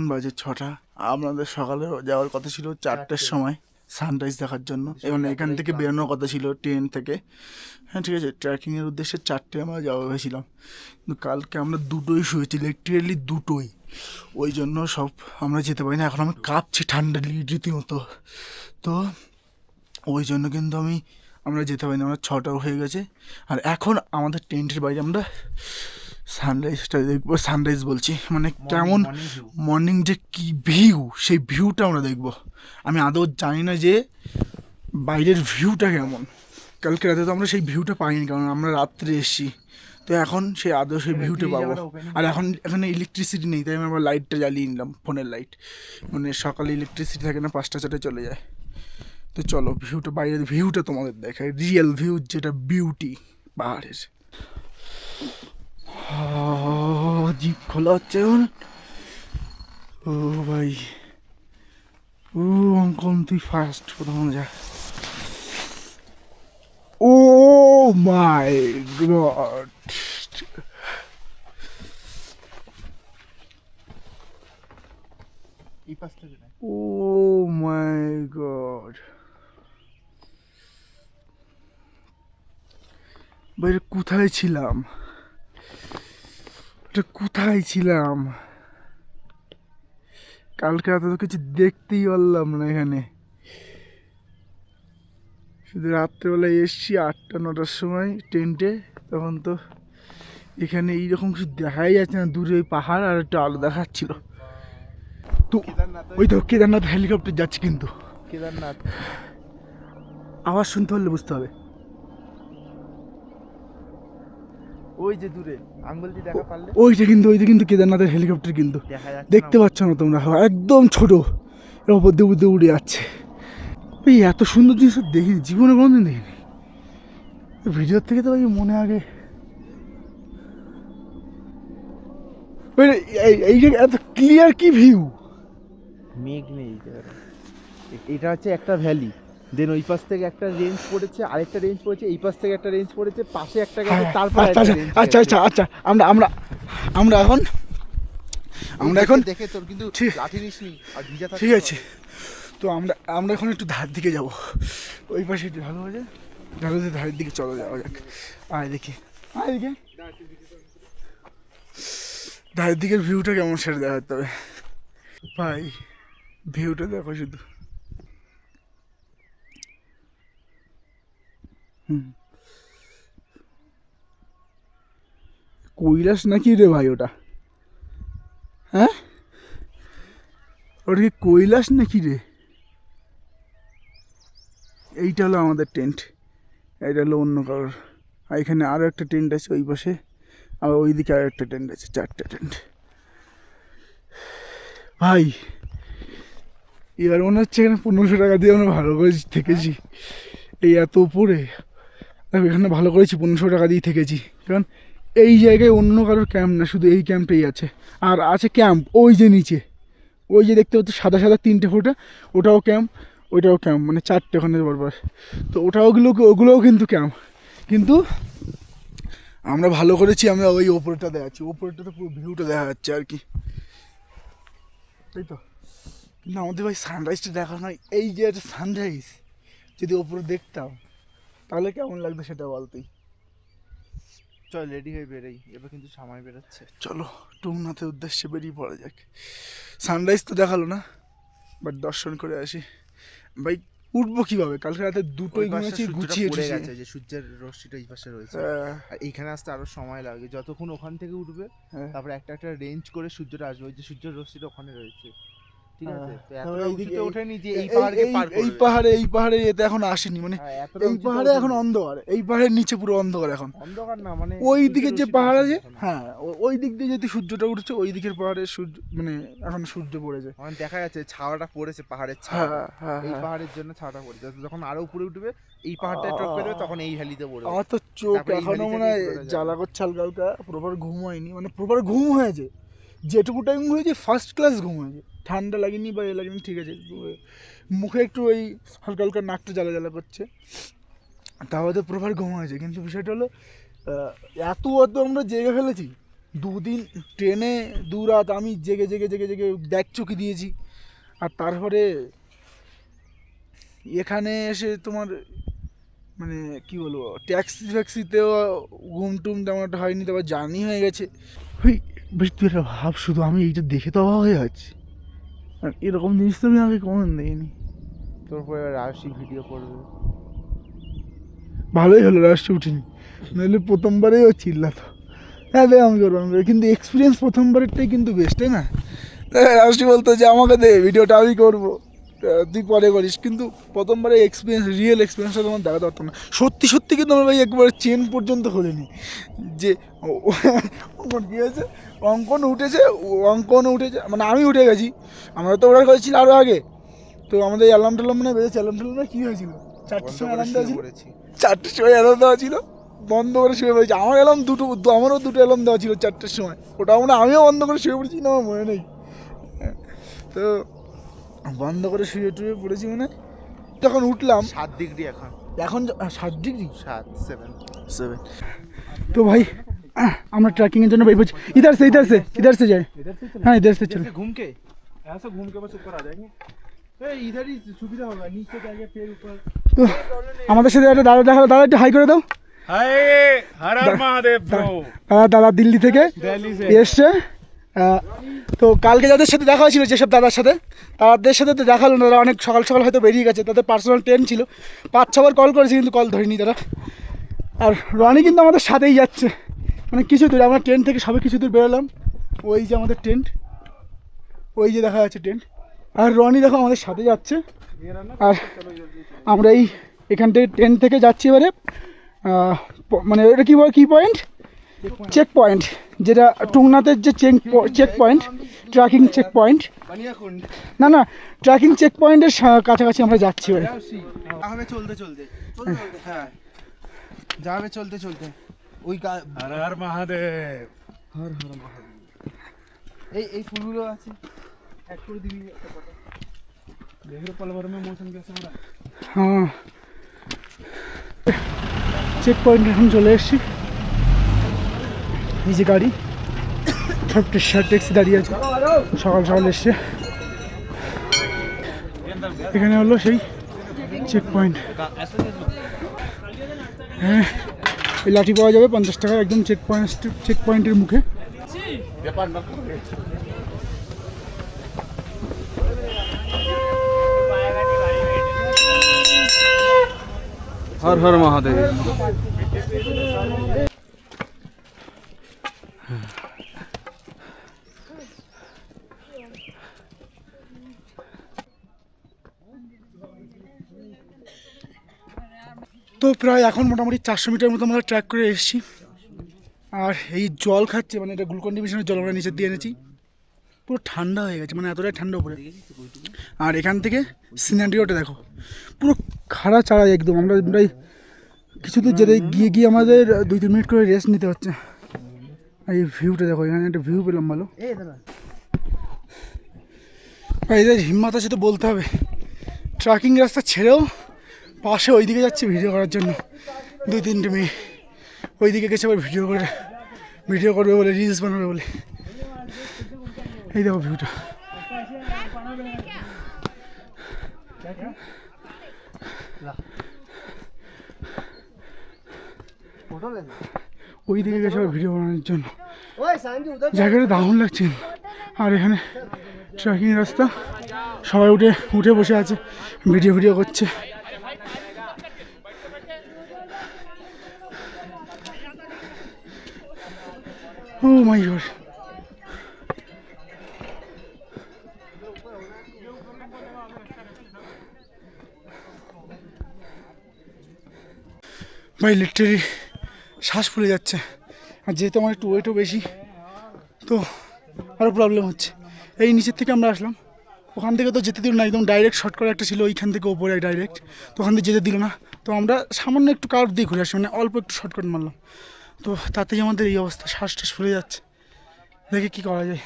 বাজে 6টা। আমাদের সকালে যাওয়ার কথা ছিল 4টার সময় সানরাইজ দেখার জন্য, এবং এখান থেকে বেরোনোর কথা ছিল ট্রেন থেকে। হ্যাঁ ঠিক আছে, ট্রেকিংয়ের উদ্দেশ্যে 4টে আমরা যাওয়া হয়েছিলাম, কিন্তু কালকে আমরা দুটোই শুয়েছি, লিটারেলি দুটোই। ওই জন্য সব আমরা যেতে পারি না। এখন আমি কাঁপছি ঠান্ডা রীতিমতো, তো ওই জন্য কিন্তু আমরা যেতে পারি না। আমরা 6টা হয়ে গেছে, আর এখন আমাদের টেন্টের বাইরে আমরা সানরাইজটা দেখবো। সানরাইজ বলছি মানে কেমন মর্নিং যে কি ভিউ, সেই ভিউটা আমরা দেখবো। আমি আদৌ জানি না যে বাইরের ভিউটা কেমন। কালকে রাতে তো আমরা সেই ভিউটা পাইনি, কারণ আমরা রাত্রে এসেছি। তো এখন সেই আদৌ সেই ভিউটা পাবো। আর এখন এখানে ইলেকট্রিসিটি নেই, তাই আমি আবার লাইটটা জ্বালিয়ে নিলাম, ফোনের লাইট। মানে সকালে ইলেকট্রিসিটি থাকে না, 5টা 4টায় চলে যায়। তো চলো ভিউটা, বাইরের ভিউটা তোমাদের দেখায়, রিয়েল ভিউ, যেটা বিউটি পাহাড়ের। জিপ খোলা হচ্ছে এখন। ও ভাই, ও অঙ্কন তুই ফার্স্ট, প্রথম যা। ও মাই গড, ও মাই গড, ভাই কোথায় ছিলাম, এটা কোথায় ছিলাম? কালকে রাতে তো কিছু দেখতেই পারলাম না এখানে, শুধু রাত্রেবেলায় এসছি 8টা 9টার সময় টেন্টে। তখন তো এখানে এইরকম কিছু দেখাই যাচ্ছে না, দূরে ওই পাহাড় আর একটা আলো দেখাচ্ছিল। তো ওই তো কেদারনাথ হেলিকপ্টার যাচ্ছে, কিন্তু কেদারনাথ আওয়াজ শুনতে পারলে বুঝতে হবে। ওই যে দূরে আঙ্গুল দিয়ে দেখা পারলে, ওইটা কিন্তু কেদারনাথের হেলিকপ্টার, কিন্তু দেখা যাচ্ছে দেখতে পাচ্ছ না তোমরা, একদম ছোট, এর উপর দিয়ে উড়ে যাচ্ছে। এই এত সুন্দর জিনিস দেখিনি, জীবনে কোনোদিন দেখিনি। ভিডিওর থেকে তো ভাই মনে আগে এই যে এত ক্লিয়ার কি ভিউ। মেঘ নেই। এটা হচ্ছে একটা ভ্যালি, দেন ওই পাশ থেকে একটা রেঞ্জ পড়েছে, আরেকটা রেঞ্জ পড়েছে, এই পাশ থেকে একটা রেঞ্জ পড়েছে, পাশে একটা গেছে, তারপর আচ্ছা আমরা এখন দেখে তোর কিন্তু লাঠি নিসনি আর ভিজা থাকতে। ঠিক আছে, তো আমরা এখন একটু ধার দিকে যাব, ওই পাশে একটু ভালো হয়েছে, ঢালুতে ধারের দিকে চলে যাওয়া যাক। আয় দেখি ধারের দিকের ভিউটা কেমন সেটা দেখাতে হবে। ভাই ভিউটা দেখো শুধু, কৈলাস নাকি রে ভাই ওটা? হ্যাঁ ওটা কি কৈলাস নাকি রে? এইটা হলো আমাদের টেন্ট, এইটা হলো অন্য কারোর। আর এখানে আরও একটা টেন্ট আছে ওই পাশে, আর ওইদিকে আরও একটা টেন্ট আছে, 4টা টেন্ট। ভাই এবার মনে হচ্ছে এখানে 1500 টাকা দিয়ে আমরা ভালো করে থেকেছি। এই এত উপরে এখানে ভালো করেছি, 1500 টাকা দিয়ে থেকেছি, কারণ এই জায়গায় অন্য কারোর ক্যাম্প না, শুধু এই ক্যাম্পটাই আছে। আর আছে ক্যাম্প ওই যে নিচে, ওই যে দেখতে পাচ্ছ সাদা সাদা 3টে ফোঁটা, ওটাও ক্যাম্প, ওইটাও ক্যাম্প, মানে 4টে ওখানে বারবার। তো ওগুলোও কিন্তু ক্যাম্প, কিন্তু আমরা ভালো করেছি। আমরা ওই ওপরটা দেখাচ্ছি, ওপরটাতে পুরো ভিউটা দেখা যাচ্ছে আর কি, তাই তো। কিন্তু আমাদের ভাই সানরাইজটা দেখা নয়, এই যে একটা সানরাইজ যদি ওপরে দেখতাম তাহলে কেমন লাগতো সেটা বলতেই। চল রেডি হয়ে বেরোই, এবার কিন্তু সময় বেরোচ্ছে। চলো টুংনাথের উদ্দেশ্যে বেরিয়ে পড়া যাক। সানরাইজ তো দেখালো না, বাট দর্শন করে আসি। ভাই উঠবো কিভাবে? কালকে রাতে দুটোই ঘুমিয়েছি, গুছিয়ে পড়ে গেছে, যে সূর্যের রশ্মিটা এই পাশে রয়েছে, আর এইখানে আসতে আরো সময় লাগে। যতক্ষণ ওখান থেকে উঠবে, তারপর একটা একটা রেঞ্জ করে সূর্যটা আসবে, ওই যে সূর্যের রশ্মিটা ওখানে রয়েছে, ঠিক আছে। তো এতটা উঁচুতে ওঠেনি যে এই পাহাড়কে পার করবে। এই পাহাড়ে এতে এখন আসেনি, মানে এই পাহাড়ে এখন অন্ধকার, এই পাহাড়ের নিচে পুরো অন্ধকার এখন। অন্ধকার না, মানে ওই দিকের যে পাহাড় আছে, হ্যাঁ ওই দিক দিয়ে যদি সূর্যটা উঠছে, ওই দিকের পাহাড়ে সূর্য, মানে এখন সূর্য পড়েছে, মানে দেখা যাচ্ছে ছাওয়াটা পড়েছে, পাহাড়ের ছাওয়া, এই পাহাড়ের জন্য ছাওয়াটা পড়েছে। যখন আরো উপরে উঠবে, এই পাহাড়টা টপ করে দেবে, তখন এই ভ্যালিতে পড়বে। আমার তো চোখ এখনো মনে হয় জ্বালা করছে হালকা হালকা, প্রপার ঘুম হয়নি, মানে প্রপার ঘুম হয়েছে, যেটুকু টাইম হয়েছে ফার্স্ট ক্লাস ঘুম হয়েছে, ঠান্ডা লাগেনি বা এ লাগেনি, ঠিক আছে। মুখে একটু ওই হালকা হালকা নাকটা জ্বালা জ্বালা করছে, তাহলে প্রপার ঘুম হয়েছে। কিন্তু বিষয়টা হলো এত আমরা জেগে ফেলেছি 2 দিন ট্রেনে 2 রাত আমি জেগে জেগে জেগে জেগে ব্যাগ চুকি দিয়েছি। আর তারপরে এখানে এসে তোমার মানে কি বলবো, ট্যাক্সি ফ্যাক্সিতেও ঘুম টুম তেমন একটা হয়নি, তারপর জার্নি হয়ে গেছে। ওই বেশ তুই একটা ভাব, শুধু আমি এইটা দেখে তো অবাক হয়ে যাচ্ছি, আর এরকম জিনিস তো আমি আগে কখন দেখিনি। তোর পরে রাশি ভিডিও করবে। ভালোই হলো রাষ্ট্র উঠিনি, নইলে প্রথমবারেই ও চিল্লাতো। হ্যাঁ দেখ আমি করবো, কিন্তু এক্সপিরিয়েন্স প্রথমবারেরটাই কিন্তু বেস্ট, তাই না? রাষ্ট্রী বলতো যে আমাকে দে, ভিডিওটা আমি করবো, তুই পরে করিস। কিন্তু প্রথমবারে এক্সপিরিয়েন্স, রিয়েল এক্সপিরিয়েন্সটা তোমার দেখাতে পারতাম না। সত্যি সত্যি কিন্তু আমার ভাই একবার চেন পর্যন্ত খোলেনি, যে অঙ্কন কী হয়েছে, অঙ্কনও উঠেছে, মানে আমি উঠে গেছি, আমরা তো অর্ডার করেছিল আরও আগে। তো আমাদের অ্যালার্ম টালাম মানে বেজেছে, অ্যালার্ম টালাম কী হয়েছিল, 4টের সময় অ্যালার্ম দেওয়া ছিল, 4টের সময় অ্যালার্ম দেওয়া ছিল, বন্ধ করে শুয়ে পড়েছি। আমার অ্যালার্ম আমারও 2টো অ্যালার্ম দেওয়া ছিল 4টের সময়, ওটাও মানে আমিও বন্ধ করে শুয়ে পড়েছি না, আমার মনে নেই। তো বন্ধ করে শুয়ে টুয়ে পড়েছি, মানে তখন উঠলাম 7 ডিগ্রি এখন। এখন 7 ডিগ্রি 7 তো ভাই আমরা ট্রেকিংয়ের জন্য বের হচ্ছি। ইধার সে যায়, হ্যাঁ ইধার সে চলো। घूम के ऐसा घूम के बस ऊपर आ जाएंगे। इधर ही सुविधा होगा, नीचे जाएंगे फिर ऊपर। তো আমাদের সাথে একটা দাদা দেখা, দাদা একটু হাই করে দাও। हाय हर हर महादेव ब्रो। দাদা দিল্লি থেকে এসছে। তো কালকে যাদের সাথে দেখা হয়েছিল, যেসব দাদার সাথে, তাদের সাথে তো দেখা হলো না, তারা অনেক সকাল সকাল হয়তো বেরিয়ে গেছে, তাদের পার্সোনাল ট্রেন ছিল। 5-6বার কল করেছি কিন্তু কল ধরিনি তারা। আর রনি কিন্তু আমাদের সাথেই যাচ্ছে, মানে কিছু দূর, আমরা ট্রেন থেকে সবে কিছু দূর বেরোলাম, ওই যে আমাদের টেন্ট, ওই যে দেখা যাচ্ছে টেন্ট, আর রনি দেখো আমাদের সাথে যাচ্ছে। আর আমরা এখান থেকে ট্রেন থেকে যাচ্ছি এবারে, মানে এটা কী পয়েন্ট, চেক পয়েন্ট, যেটা টুংনাথের যে check point, trekking check point, না ট্র্যাকিং চেক পয়েন্টের কাছাকাছি আমরা যাচ্ছি এবারে। যাবে চলতে চলতে, হ্যাঁ যাবে চলতে চলতে ওই हर हर महादेव। হর হর মহাদেব। এই ফুলগুলো আছে, এক করে দিবি একটা কথা। देख रहे पल भर में मौसम कैसा हो रहा है। হ্যাঁ চেক পয়েন্ট এখন চলে এসেছি, এই যে গাড়ি ট্যাক্সি দাঁড়িয়ে আছে, সকাল সকাল এসছে। এখানে হলো সেই চেক পয়েন্ট, হ্যাঁ এই লাঠি পাওয়া যাবে 50 টাকা, একদম চেক পয়েন্টের মুখে। हर हर महादेव। তো প্রায় এখন মোটামুটি 400 মিটার মতো আমরা ট্র্যাক করে এসেছি। আর এই জল খাচ্ছে, মানে এটা গ্লুকন ডি মিশনের জল আমরা নিচে দিয়ে এনেছি, পুরো ঠান্ডা হয়ে গেছে, মানে এতটাই ঠান্ডা উপরে। আর এখান থেকে সিনারিওটা দেখো, পুরো খাড়া চাড়া একদম। আমরা প্রায় কিছু দূর যেতে গিয়ে আমাদের 2-3 মিনিট করে রেস্ট নিতে হচ্ছে। আর এই ভিউটা দেখো, এখানে একটা ভিউ পেলাম ভালো। এদের হিম্মত আছে তো বলতে হবে, ট্রেকিং রাস্তা ছেড়েও পাশে ওইদিকে যাচ্ছে ভিডিও করার জন্য। 2-3টে মেয়ে ওইদিকে গেছে আবার ভিডিও করবে বলে, রিলস বানাবে বলে। এই দেখো ভিউটা, ওই দিকে গেছে আবার ভিডিও বানানোর জন্য। জায়গাটা দারুণ লাগছে। আর এখানে ট্রেকিং রাস্তা, সবাই উঠে বসে আছে, ভিডিও করছে। ও মাই গড, ভাই লিটারেলি শ্বাস ফুলে যাচ্ছে। আর যেহেতু আমার একটু ওয়েটও বেশি, তো আরও প্রবলেম হচ্ছে। এই নিচের থেকে আমরা আসলাম, ওখান থেকে তো যেতে দিল না, একদম ডাইরেক্ট শর্ট করে একটা ছিল ওইখান থেকে ওপরে ডাইরেক্ট, তো ওখান থেকে যেতে দিল না। তো আমরা সামান্য একটু কার্ভ দিয়ে ঘুরে আসি, মানে অল্প একটু শর্টকাট মারলাম। তো তাতেই আমাদের এই অবস্থা, শ্বাসটাস ফুলে যাচ্ছে। দেখে কী করা যায়,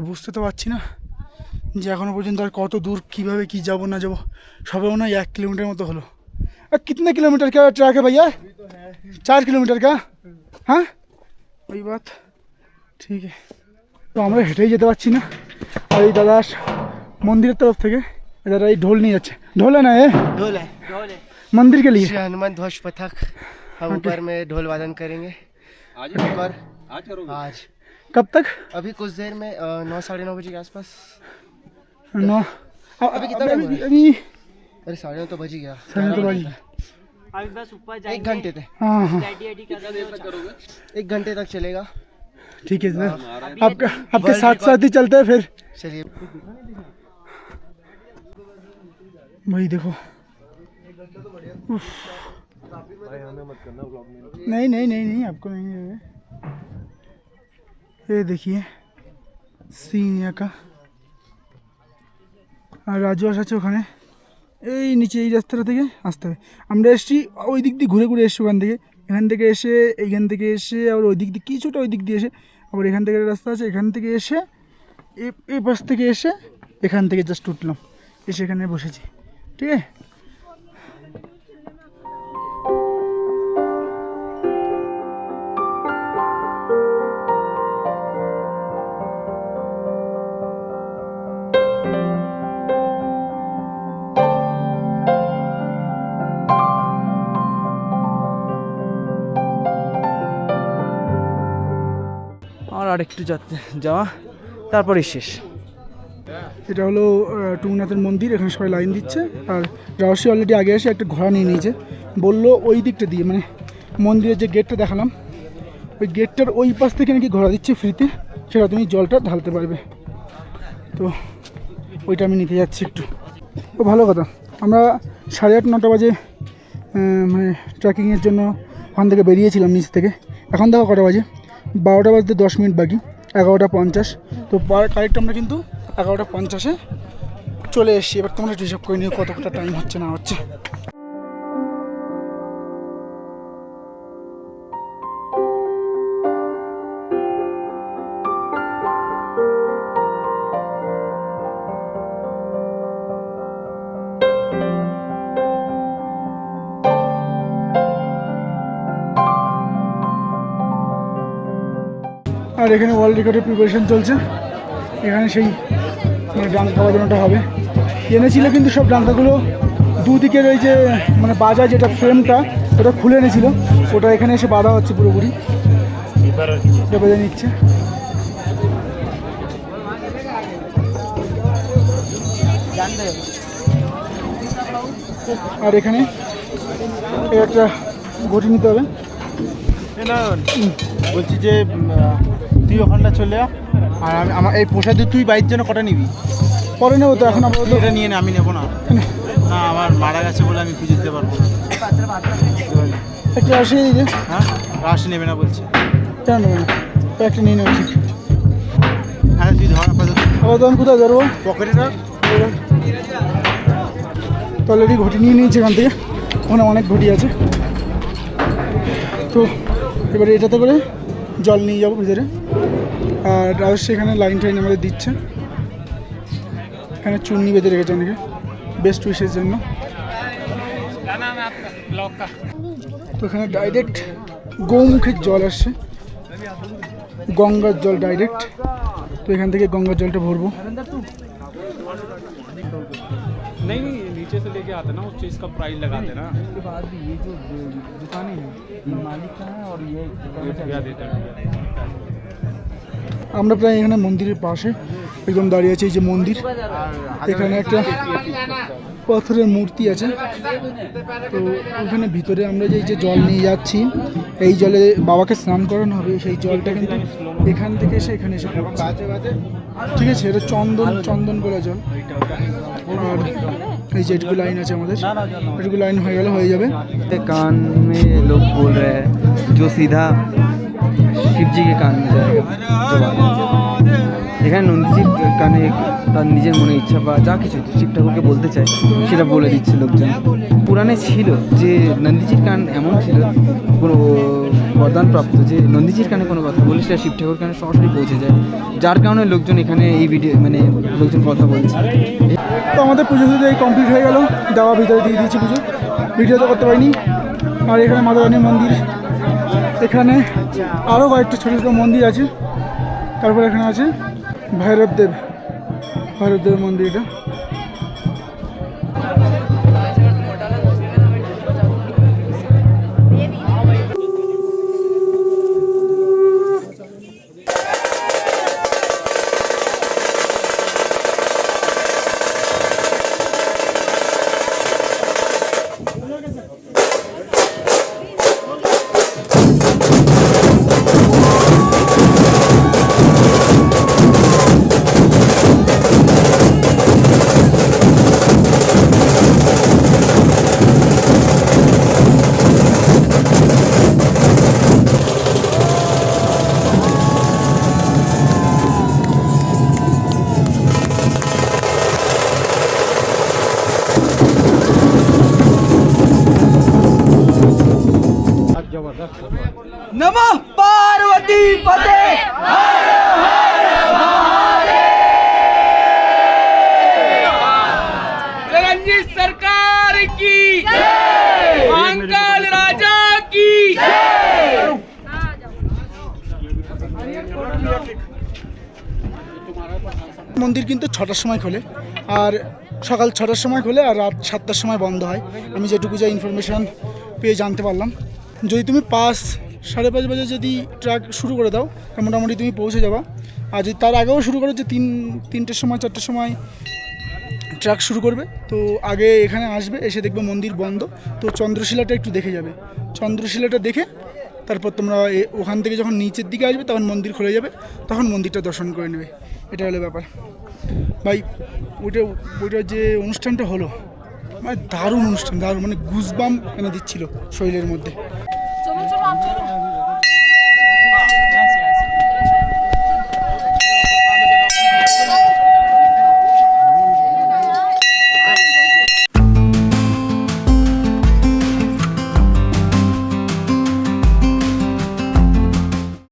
বুঝতে তো পারছি না যে এখনও পর্যন্ত আর কত দূর, কীভাবে কী যাবো না যাবো। সবে মনে হয় 1 किलोमीटर মতো হলো। আর कितने किलोमीटर का ट्रैक है भैया? 4 किलोमीटर का? हाँ वही बात, ঠিক আছে, তো আমরা হেঁটেই যেতে পারছি না। আর এই দাদা মন্দিরের তরফ থেকে দাদা এই ঢোল নিয়ে যাচ্ছে। ঢোল है ना ये ढोल है मंदिर के लिए? श्री हनुमान ध्वज पथक हम ऊपर में ढोल वादन करेंगे आज ऊपर आज करोगे? आज कब तक? अभी कुछ देर में 9 साढ़े 9 बजे के आसपास। 9 अभी कितना टाइम हो रहा है? अभी अरे 9:30 तो बज ही गया। 9:30 बज गए। अभी बस ऊपर 1 जाएंगे, घंटे तक हाँ हाँ डैडी कर देंगे। 1 घंटे तक चलेगा। ठीक है सर, आपके साथ साथ ही चलते हैं फिर। चलिए भाई देखो, नहीं नहीं नहीं नहीं आपको नहीं है। ये देखिए सीन यहाँ का। আর রাজু আছে ওখানে, এই নিচে এই রাস্তাটা থেকে আসতে হবে। আমরা এসছি ওই দিক দিয়ে ঘুরে ঘুরে এসছি, এখান থেকে এসে এইখান থেকে এসে আবার ওই দিক দিয়ে কিছুটা ওই দিক দিয়ে এসে আবার এখান থেকে একটা রাস্তা আছে, এখান থেকে এসে এই পাশ থেকে এসে এখান থেকে জাস্ট উঠলাম, এসে এখানে বসেছি। ঠিক আছে, আর একটু যাওয়া তারপরে শেষ। এটা হলো টুংনাথের মন্দির। এখানে সবাই লাইন দিচ্ছে, আর রাওসি অলরেডি আগে এসে একটা ঘোড়া নিয়ে নিয়েছে। বললো ওই দিকটা দিয়ে, মানে মন্দিরের যে গেটটা দেখালাম ওই গেটটার ওই পাশ থেকে নাকি ঘোড়া দিচ্ছে ফ্রিতে, সেটা তুমি জলটা ঢালতে পারবে। তো ওইটা আমি নিতে যাচ্ছি একটু। তো ভালো কথা, আমরা 8:30 9টা বাজে মানে ট্রেকিংয়ের জন্য ওখান থেকে বেরিয়েছিলাম নিচ থেকে। এখন দেখো কটা বাজে, 12টা বাজতে 10 মিনিট বাকি, 11:50। তো কারেক্ট আমরা কিন্তু 11:50-এ চলে এসেছি। এবার তোমরা একটু হিসাব করে নিও কতটা টাইম হচ্ছে না হচ্ছে। আর এখানে ওয়ার্ল্ড রেকর্ডের প্রিপারেশন চলছে। এখানে সেই মানে ডাঙ্কা বাজানোটা হবে। এনেছিল কিন্তু সব ডাঙ্কাগুলো দুদিকের ওই যে মানে বাজা যেটা ফ্রেমটা ওটা খুলে এনেছিল, ওটা এখানে এসে বাঁধা হচ্ছে পুরোপুরি, এটা বেঁধে নিচ্ছে। আর এখানে একটা ঘটি নিতে হবে। বলছি যে তুই ওখানটা চলে আয়, আর আমি আমার এই পোশাক তুই বাইরের জন্য কটা নিবি? পরে নেবো তো, এখন আপাতত এটা নিয়ে নে, আমি নেবো না। না আমার মারা গেছে বলে আমি খুঁজে দিতে পারবো না। একটু আসিয়ে দিতে। হ্যাঁ রাশ নেবে না বলছে। কেন নেবে না, একটা নিয়ে নেবো। ঠিক, হ্যাঁ তুই ধর আপাতত। আপাতত আমি কোথায় ধরবো? পকেটে রাখ। তো অলরেডি ঘটি নিয়ে নিয়েছি এখান থেকে, ওখানে অনেক ঘটি আছে। তো এবারে এটাতে করে জল নিয়ে যাবো ভিতরে। আর রাজস্ব এখানে লাইন টাইন আমাদের দিচ্ছে। এখানে চুন্নি বেঁধে রেখেছে অনেকে বেস্ট উইশের জন্য। তো এখানে ডাইরেক্ট গৌমুখের জল আসছে, গঙ্গার জল ডাইরেক্ট। তো এখান থেকে গঙ্গার জলটা ভরবো। नहीं नहीं नीचे से लेके आते ना, उस चीज का प्राइस लगाते ना। उसके बाद ये जो दुकानें हैं ये मालिक का है और ये भैया देते हैं। আমরা প্রায় এখানে মন্দিরের পাশে একদম দাঁড়িয়ে আছি। এই যে মন্দির, এখানে একটা পাথরের মূর্তি আছে। তো ওখানে ভিতরে আমরা যে জল নিয়ে যাচ্ছি, এই জলে বাবাকে স্নান করানো হবে। সেই জলটা কিন্তু এখান থেকে এসে এখানে এসে পড়ছে। ঠিক আছে, এটা চন্দন গোলা জল। আর এই যে এটুকু লাইন আছে আমাদের, এটুকু লাইন হয়ে গেলে হয়ে যাবে। कान में लोग बोल रहे हैं जो सीधा शिव जी के कान में जाएगा। এখানে নন্দীজির কানে তার নিজের মনে ইচ্ছা বা যা কিছু শিব ঠাকুরকে বলতে চায় সেটা বলে দিচ্ছে লোকজন। পুরাণে ছিল যে নন্দীজির কান এমন ছিল কোনো বরদানপ্রাপ্ত, যে নন্দীজির কানে কোনো কথা বলে সেটা শিব ঠাকুর কানে সরাসরি পৌঁছে যায়, যার কারণে লোকজন এখানে এই ভিডিও মানে লোকজন কথা বলছে। তো আমাদের পুজো শুধু এই কমপ্লিট হয়ে গেল, দেওয়া ভিতরে দিয়ে দিয়েছি পুজো, ভিডিও তো করতে পারিনি। আর এখানে মাতা রানীর মন্দির, এখানে আরও কয়েকটা ছোটো ছোটো মন্দির আছে। তারপর এখানে আছে ভৈরবদেব মন্দির এটা। नमः पार्वती पते रंजीत सरकार की महाकाल राजा की মন্দির কিন্তু 6টার সময় খোলে, আর সকাল 6টার সময় খোলে আর রাত 7টার সময় বন্ধ হয়। আমি যেটুকু যা ইনফরমেশান পেয়ে জানতে পারলাম, যদি তুমি 5-5:30 বাজে যদি ট্রাক শুরু করে দাও তা মোটামুটি তুমি পৌঁছে যাবা। আর যদি তার আগেও শুরু করো, যে 3টের সময় 4টের সময় ট্রাক শুরু করবে, তো আগে এখানে আসবে, এসে দেখবে মন্দির বন্ধ, তো চন্দ্রশিলাটা একটু দেখে যাবে। চন্দ্রশিলাটা দেখে তারপর তোমরা ওখান থেকে যখন নিচের দিকে আসবে তখন মন্দির খুলে যাবে, তখন মন্দিরটা দর্শন করে নেবে। এটা হলো ব্যাপার ভাই। ওইটা যে অনুষ্ঠানটা হলো মানে দারুণ অনুষ্ঠান, দারুণ, মানে গুজবাম এনে দিচ্ছিল শরীরের মধ্যে। চলো চলো